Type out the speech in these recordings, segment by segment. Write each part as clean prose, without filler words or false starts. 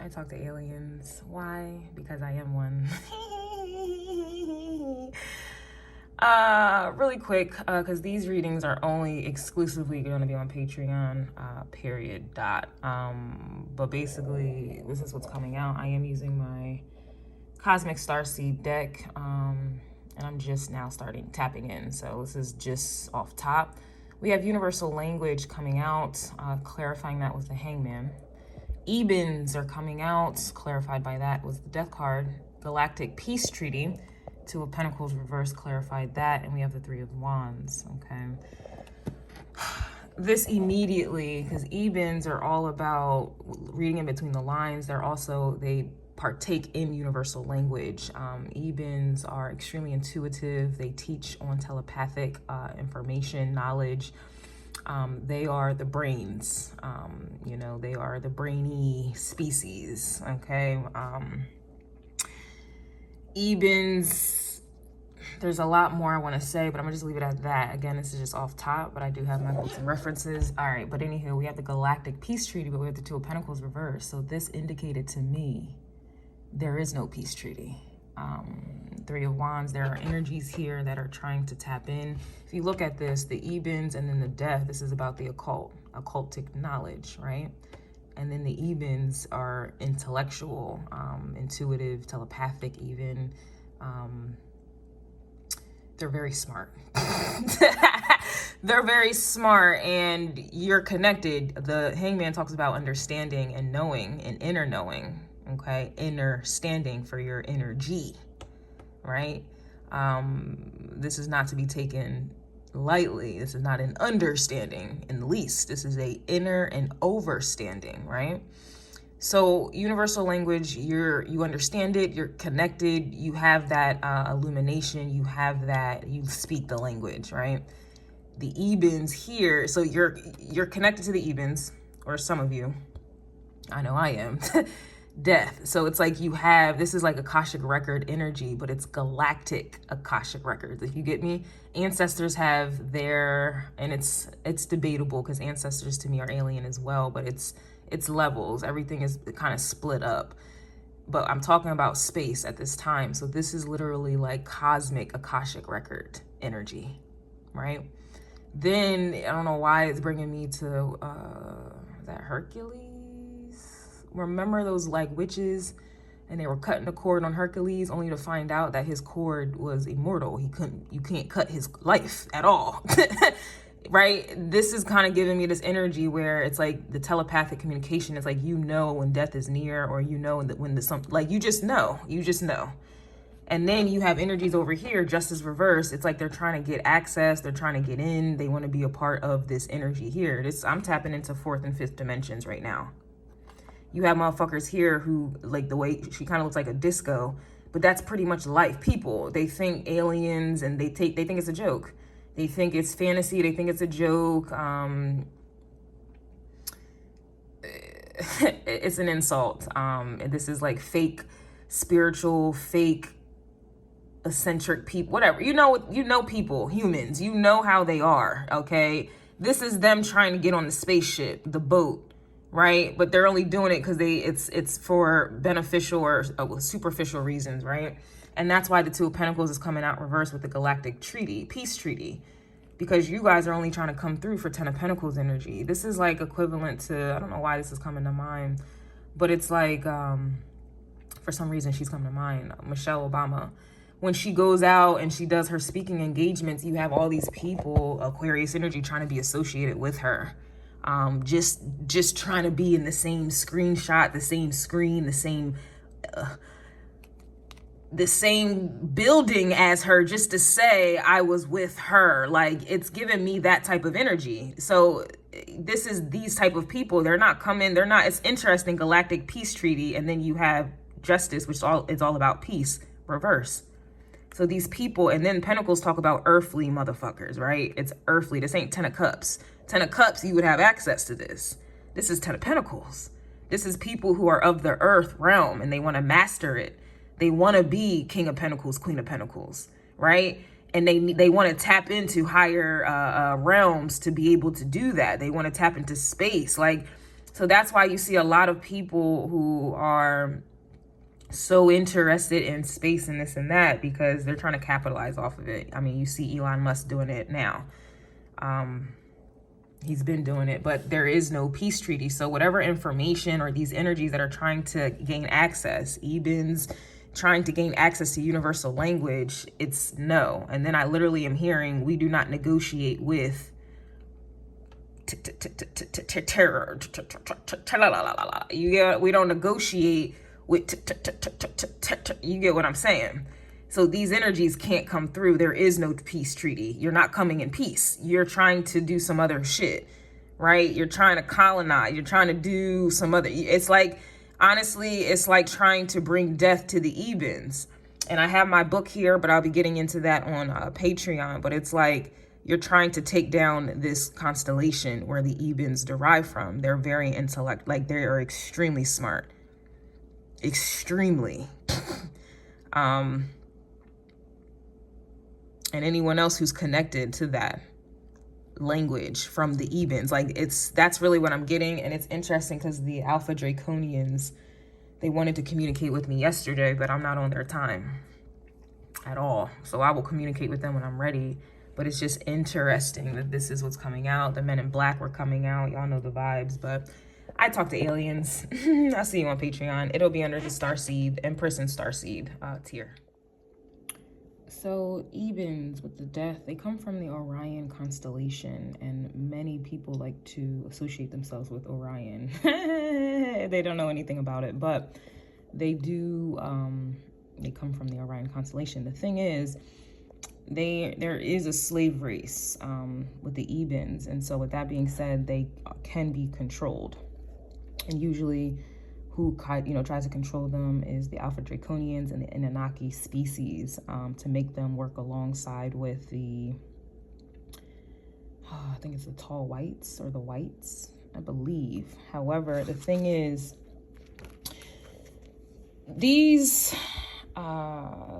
I talk to aliens. Why? Because I am one. Really quick, because these readings are only exclusively going to be on Patreon, period, dot. But basically, this is what's coming out. I am using my Cosmic Starseed deck, and I'm just now tapping in. So this is just off top. We have Universal Language coming out, clarifying that with the Hangman. Ebens are coming out, clarified by that was the Death card. Galactic Peace Treaty, Two of Pentacles reverse, clarified that, and we have the Three of Wands, okay? This immediately, because Ebens are all about reading in between the lines. They partake in universal language. Ebens are extremely intuitive. They teach on telepathic information, knowledge. They are the brains, you know, they are the brainy species, okay? Ebens, there's a lot more I want to say, but I'm gonna just leave it at that. Again, this is just off top, but I do have my books and references. All right, but anywho, we have the Galactic Peace Treaty, but we have the Two of Pentacles reversed. So this indicated to me there is no peace treaty. Three of Wands, there are energies here that are trying to tap in. If you look at this, the Ebens and then the Death, this is about the occult, occultic knowledge, right? And then the Ebens are intellectual, intuitive, telepathic even. They're very smart. They're very smart, and you're connected. The Hangman talks about understanding and knowing and inner knowing, okay? Inner standing for your energy, right? This is not to be taken lightly. This is not an understanding in the least. This is a inner and overstanding, right? So universal language, you understand it, you're connected, you have that illumination, you have that, you speak the language, right? The Ebens here, so you're connected to the Ebens, or some of you, I know I am. Death. So it's like you have, this is like Akashic record energy, but it's galactic Akashic records. If you get me, ancestors have their, and it's debatable because ancestors to me are alien as well, but it's levels. Everything is kind of split up. But I'm talking about space at this time. So this is literally like cosmic Akashic record energy, right? Then I don't know why it's bringing me to that Hercules. Remember those like witches, and they were cutting the cord on Hercules only to find out that his cord was immortal. You can't cut his life at all. Right? This is kind of giving me this energy where it's like the telepathic communication is like, you know, when death is near, or you know when like you just know. And then you have energies over here, justice reverse. It's like they're trying to get access, they're trying to get in, they want to be a part of this energy here. I'm tapping into fourth and fifth dimensions right now. You have motherfuckers here who, like the way she kind of looks like a disco, but that's pretty much life. People, they think aliens, and they think it's a joke. They think it's fantasy. They think it's a joke. It's an insult. This is like fake spiritual, fake eccentric people, whatever. You know people, humans. You know how they are, okay? This is them trying to get on the spaceship, the boat. Right? But they're only doing it because it's for beneficial or superficial reasons, right? And that's why the Two of Pentacles is coming out reverse with the Galactic Treaty, Peace Treaty, because you guys are only trying to come through for Ten of Pentacles energy. This is like equivalent to, I don't know why this is coming to mind, but it's like, for some reason she's coming to mind, Michelle Obama. When she goes out and she does her speaking engagements, you have all these people, Aquarius energy, trying to be associated with her. Just trying to be in the same screenshot, the same screen, the same building as her, just to say I was with her. Like, it's giving me that type of energy. So this is these type of people. They're not coming. It's interesting. Galactic Peace Treaty. And then you have justice, which is all about peace, reverse. So these people, and then Pentacles talk about earthly motherfuckers, right? It's earthly. This ain't Ten of Cups. Ten of Cups, you would have access to this. This is Ten of Pentacles. This is people who are of the earth realm, and they want to master it. They want to be King of Pentacles, Queen of Pentacles, right? And they want to tap into higher realms to be able to do that. They want to tap into space. Like, So that's why you see a lot of people who are so interested in space and this and that, because they're trying to capitalize off of it. I mean, you see Elon Musk doing it now. He's been doing it, but there is no peace treaty. So whatever information or these energies that are trying to gain access, Ebens trying to gain access to universal language, it's no. And then I literally am hearing, we do not negotiate with terror. You get, we don't negotiate with you get what I'm saying? So these energies can't come through. There is no peace treaty. You're not coming in peace. You're trying to do some other shit, right? You're trying to colonize. You're trying to do some other, it's like, honestly, it's like trying to bring death to the Ebens. And I have my book here, but I'll be getting into that on Patreon. But it's like, you're trying to take down this constellation where the Ebens derive from. They're very like they are extremely smart. Extremely. And anyone else who's connected to that language from the Ebens, like that's really what I'm getting. And it's interesting because the Alpha Draconians, they wanted to communicate with me yesterday, but I'm not on their time at all. So I will communicate with them when I'm ready. But it's just interesting that this is what's coming out. The Men in Black were coming out. Y'all know the vibes, but I talk to aliens. I'll see you on Patreon. It'll be under the Starseed, Empress and Starseed tier. So Ebens with the death, they come from the Orion constellation, and many people like to associate themselves with Orion. They don't know anything about it, but they do, they come from the Orion constellation. The thing is, there is a slave race with the Ebens, and so with that being said, they can be controlled. And usually who tries to control them is the Alpha Draconians and the Anunnaki species, to make them work alongside with the, I think it's the tall whites or the whites, I believe. However, the thing is, these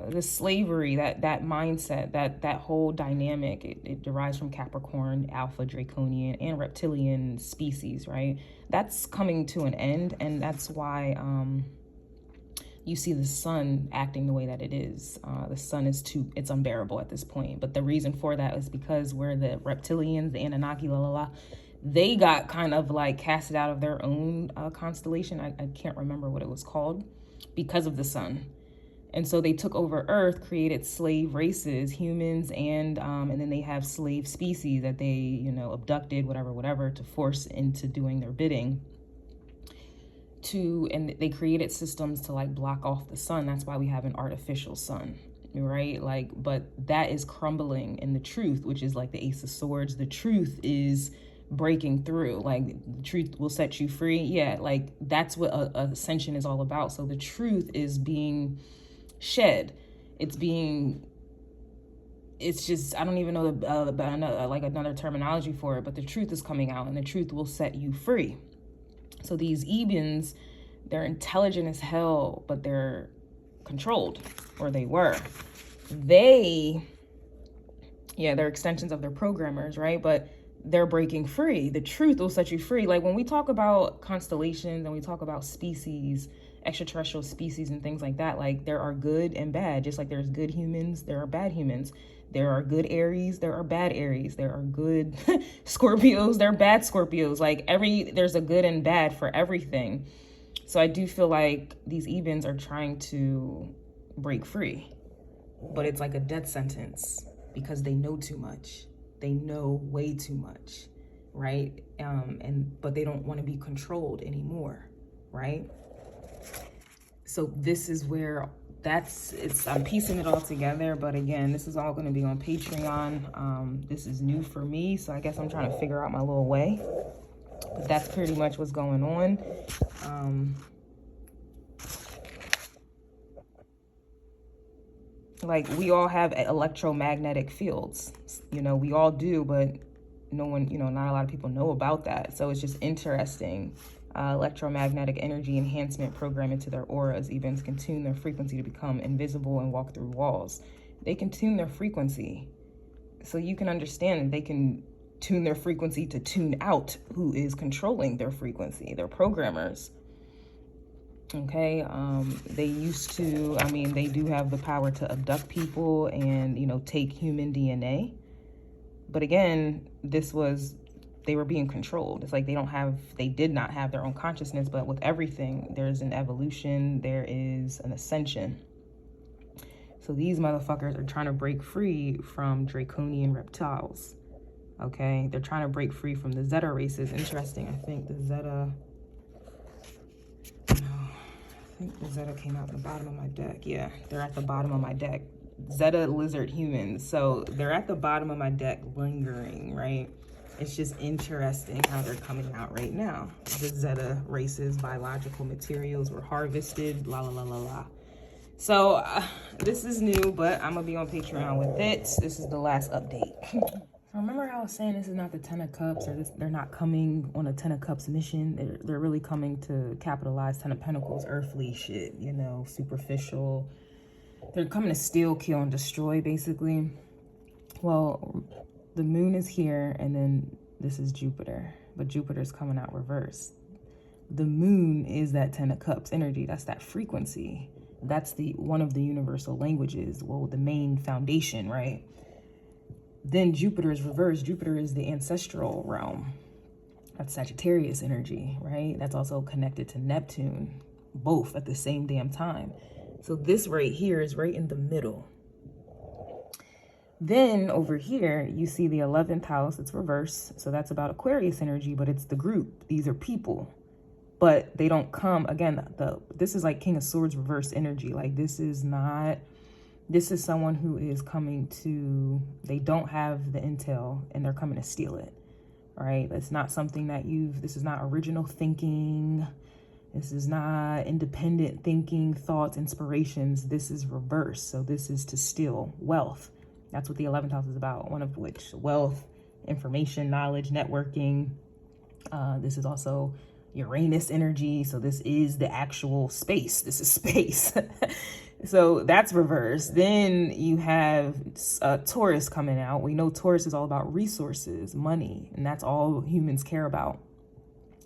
the slavery, that mindset, that whole dynamic, it derives from Capricorn, Alpha Draconian, and reptilian species, right? That's coming to an end, and that's why you see the sun acting the way that it is. The sun is it's unbearable at this point. But the reason for that is because where the reptilians, the Anunnaki, they got kind of like casted out of their own constellation. I can't remember what it was called, because of the sun. And so they took over Earth, created slave races, humans, and then they have slave species that they, abducted, whatever, to force into doing their bidding. And they created systems to like block off the sun. That's why we have an artificial sun, right? Like, but that is crumbling, and the truth, which is like the Ace of Swords, the truth is breaking through. Like, the truth will set you free. Yeah, like that's what ascension is all about. So the truth is being shed. It's just, I don't even know like another terminology for it, but the truth is coming out, and the truth will set you free. So these Ebens, they're intelligent as hell, but they're controlled, or they were. They're extensions of their programmers, right? But they're breaking free. The truth will set you free. Like when we talk about constellations and we talk about species, extraterrestrial species and things like that, like there are good and bad. Just like there's good humans, there are bad humans. There are good Aries, there are bad Aries. There are good Scorpios, there are bad Scorpios. Like there's a good and bad for everything. So I do feel like these Ebens are trying to break free, but it's like a death sentence because they know too much. They know way too much, right? But they don't want to be controlled anymore, right? So this is where I'm piecing it all together. But again, this is all going to be on Patreon. This is new for me, so I guess I'm trying to figure out my little way. But that's pretty much what's going on. Like, we all have electromagnetic fields, we all do, but no one, not a lot of people know about that. So it's just interesting. Electromagnetic energy enhancement program into their auras. Events can tune their frequency to become invisible and walk through walls. They can tune their frequency. So you can understand that they can tune their frequency to tune out who is controlling their frequency, their programmers. Okay, they used to, I mean, they do have the power to abduct people and, you know, take human DNA. But again, they were being controlled. It's like they did not have their own consciousness, but with everything, there's an evolution, there is an ascension. So these motherfuckers are trying to break free from draconian reptiles. Okay, they're trying to break free from the Zeta races. Interesting, I think the Zeta came out at the bottom of my deck. Yeah, they're at the bottom of my deck. Zeta lizard humans. So they're at the bottom of my deck lingering, right? It's just interesting how they're coming out right now. The Zeta races, biological materials were harvested, la la la la la. So this is new, but I'm gonna be on Patreon with it. This is the last update. Remember how I was saying this is not the 10 of Cups, or they're not coming on a 10 of Cups mission. They're really coming to capitalize 10 of Pentacles, earthly shit, you know, superficial. They're coming to steal, kill, and destroy, basically. Well, the moon is here, and then this is Jupiter. But Jupiter's coming out reverse. The moon is that 10 of Cups energy. That's that frequency. That's one of the universal languages. Well, the main foundation, right? Then Jupiter is reversed. Jupiter is the ancestral realm. That's Sagittarius energy, right? That's also connected to Neptune, both at the same damn time. So this right here is right in the middle. Then over here, you see the 11th house, it's reversed. So that's about Aquarius energy, but it's the group. These are people, but they don't come, again, this is like King of Swords reverse energy. Like this is someone who is coming to, they don't have the intel and they're coming to steal it, right? It's not something that this is not original thinking. This is not independent thinking, thoughts, inspirations. This is reverse. So this is to steal wealth. That's what the 11th house is about, one of which wealth, information, knowledge, networking. This is also Uranus energy. So this is the actual space. This is space. So that's reverse. Then you have Taurus coming out. We know Taurus is all about resources, money, and that's all humans care about.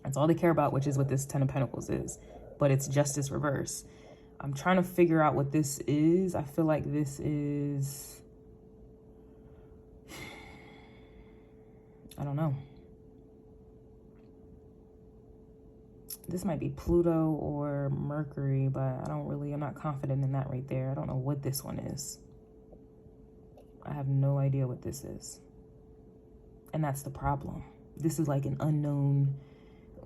That's all they care about, which is what this 10 of Pentacles is, but it's justice reverse. I'm trying to figure out what this is. I feel like this is, I don't know. This might be Pluto or Mercury, but I'm not confident in that right there. I don't know what this one is. I have no idea what this is. And that's the problem. This is like an unknown,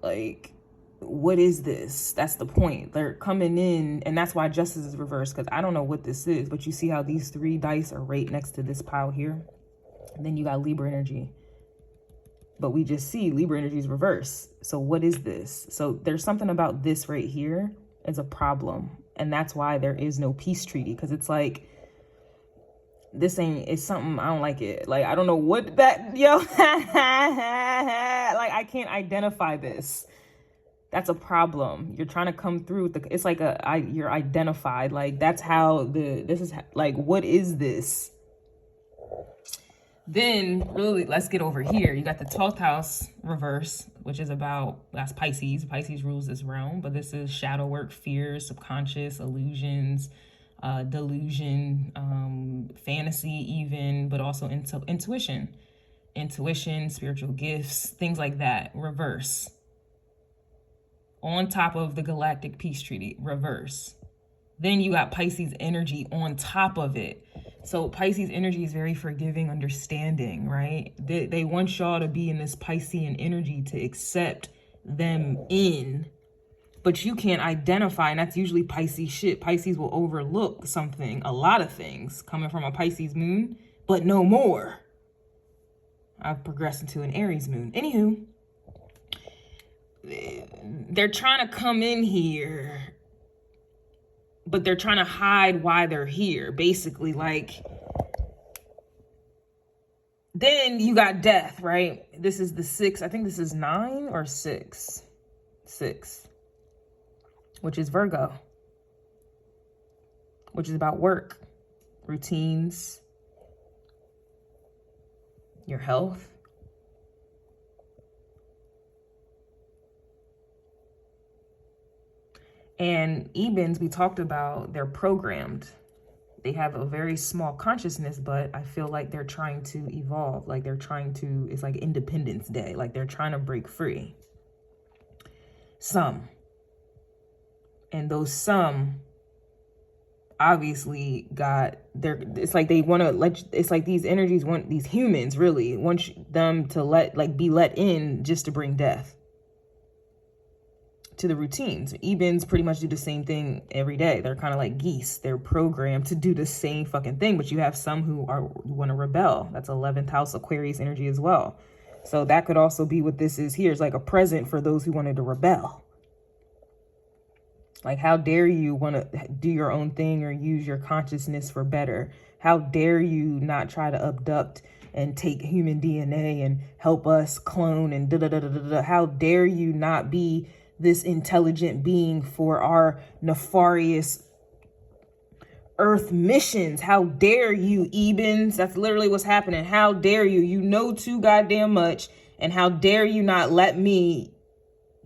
like, what is this? That's the point. They're coming in, and that's why justice is reversed, because I don't know what this is, but you see how these 3 dice are right next to this pile here? And then you got Libra energy. But we just see Libra energy is reverse. So what is this? So there's something about this right here is a problem. And that's why there is no peace treaty. Because it's like, it's something, I don't like it. Like, I don't know what that, yo. Like, I can't identify this. That's a problem. You're trying to come through with it's like you're identified. Like, that's how this is, like, what is this? Then, really, let's get over here. You got the 12th house reverse, which is that's Pisces. Pisces rules this realm, but this is shadow work, fears, subconscious, illusions, delusion, fantasy even, but also intuition, spiritual gifts, things like that, reverse. On top of the Galactic Peace Treaty, reverse. Then you got Pisces energy on top of it. So Pisces energy is very forgiving, understanding, right? They want y'all to be in this Piscean energy to accept them in, but you can't identify, and that's usually Pisces shit. Pisces will overlook something, a lot of things coming from a Pisces moon, but no more. I've progressed into an Aries moon. Anywho, they're trying to come in here, but they're trying to hide why they're here, basically. Like, then you got death, right? This is the 6. I think this is 9 or 6. 6, which is Virgo, which is about work, routines, your health, And Ebens, we talked about, they're programmed. They have a very small consciousness, but I feel like they're trying to evolve. Like they're trying to, it's like Independence Day. Like they're trying to break free. Some. And those some obviously got their, it's like they want to let, it's like these energies want, these humans really want them to be let in just to bring death to the routines. Ebens pretty much do the same thing every day. They're kind of like geese. They're programmed to do the same fucking thing, but you have some who want to rebel. That's 11th house Aquarius energy as well. So that could also be what this is here. It's like a present for those who wanted to rebel. Like, how dare you want to do your own thing or use your consciousness for better? How dare you not try to abduct and take human DNA and help us clone and da-da-da-da-da-da? How dare you not be this intelligent being for our nefarious earth missions? How dare you, Ebens? That's literally what's happening. How dare you? You know too goddamn much. And how dare you not let me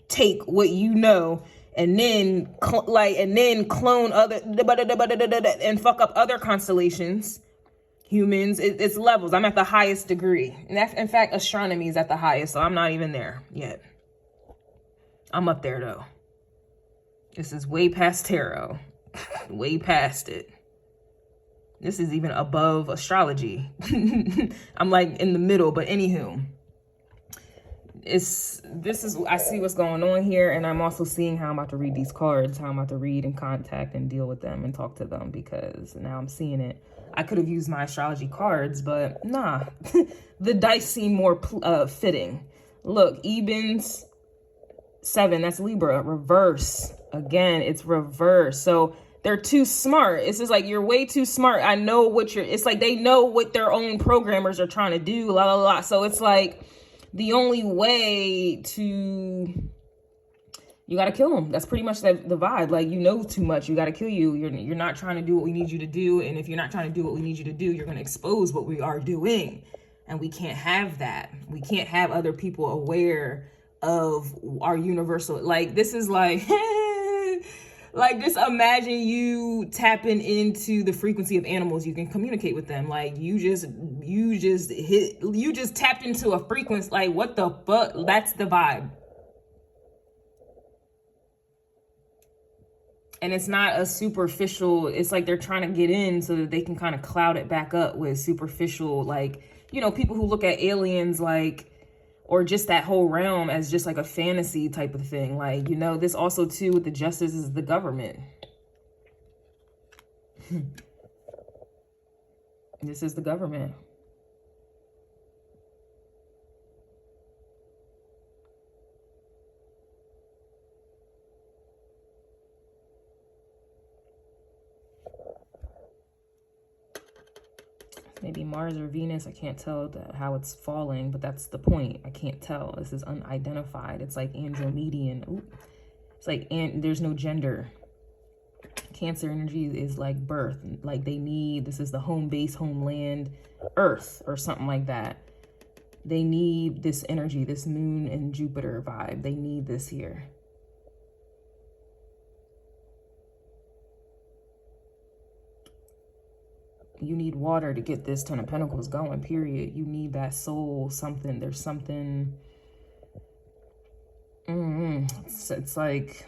take what you know and then clone other and fuck up other constellations, humans. It's levels. I'm at the highest degree. And that's, in fact, astronomy is at the highest, so I'm not even there yet. I'm up there though. This is way past tarot. Way past it. This is even above astrology. I'm like in the middle, but anywho. I see what's going on here, and I'm also seeing how I'm about to read these cards, how I'm about to read and contact and deal with them and talk to them, because now I'm seeing it. I could have used my astrology cards, but nah. The dice seem more fitting. Look, Ebens 7, that's Libra, reverse. Again, it's reverse. So they're too smart. It's just like, you're way too smart. I know what it's like they know what their own programmers are trying to do, la la la. So it's like, the only way to, you got to kill them. That's pretty much the vibe. Like, you know too much. You got to kill you. You're not trying to do what we need you to do. And if you're not trying to do what we need you to do, you're going to expose what we are doing. And we can't have that. We can't have other people aware of our universal, like, this is like, like, just imagine you tapping into the frequency of animals. You can communicate with them. Like, you just tapped into a frequency. Like, what the fuck? That's the vibe. And it's not a superficial, it's like they're trying to get in so that they can kind of cloud it back up with superficial, like, you know, people who look at aliens, like, or just that whole realm as just like a fantasy type of thing. Like, you know, this also too with the justice is the government. This is the government. Maybe Mars or Venus. I can't tell how it's falling, but that's the point. I can't tell. This is unidentified. It's like Andromedan. Ooh. It's like, and there's no gender. Cancer energy is like birth. Like they need, this is the home base, homeland, Earth or something like that. They need this energy, this Moon and Jupiter vibe. They need this here. You need water to get this Ten of Pentacles going, period. You need that soul, something. There's something. It's like,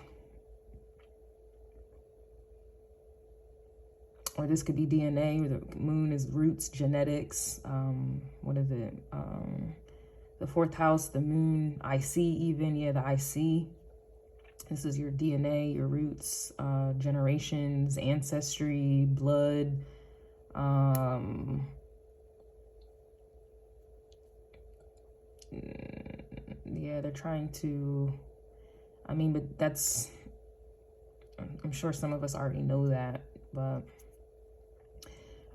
or this could be DNA, or the moon is roots, genetics. What is it? The 4th house, the moon, IC even. Yeah, the IC. This is your DNA, your roots, generations, ancestry, blood. Yeah, they're trying to, I mean, but that's, I'm sure some of us already know that, but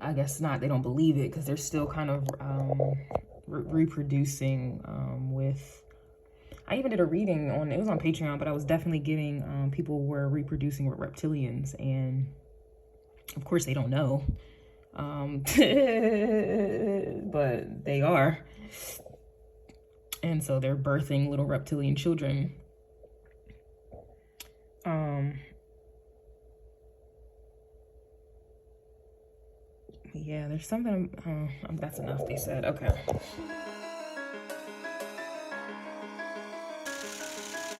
I guess not. They don't believe it because they're still kind of reproducing with, I even did a reading on, it was on Patreon, but I was definitely getting people were reproducing with reptilians, and of course they don't know. But they are, and so they're birthing little reptilian children. Yeah, there's something, that's enough, they said. Okay.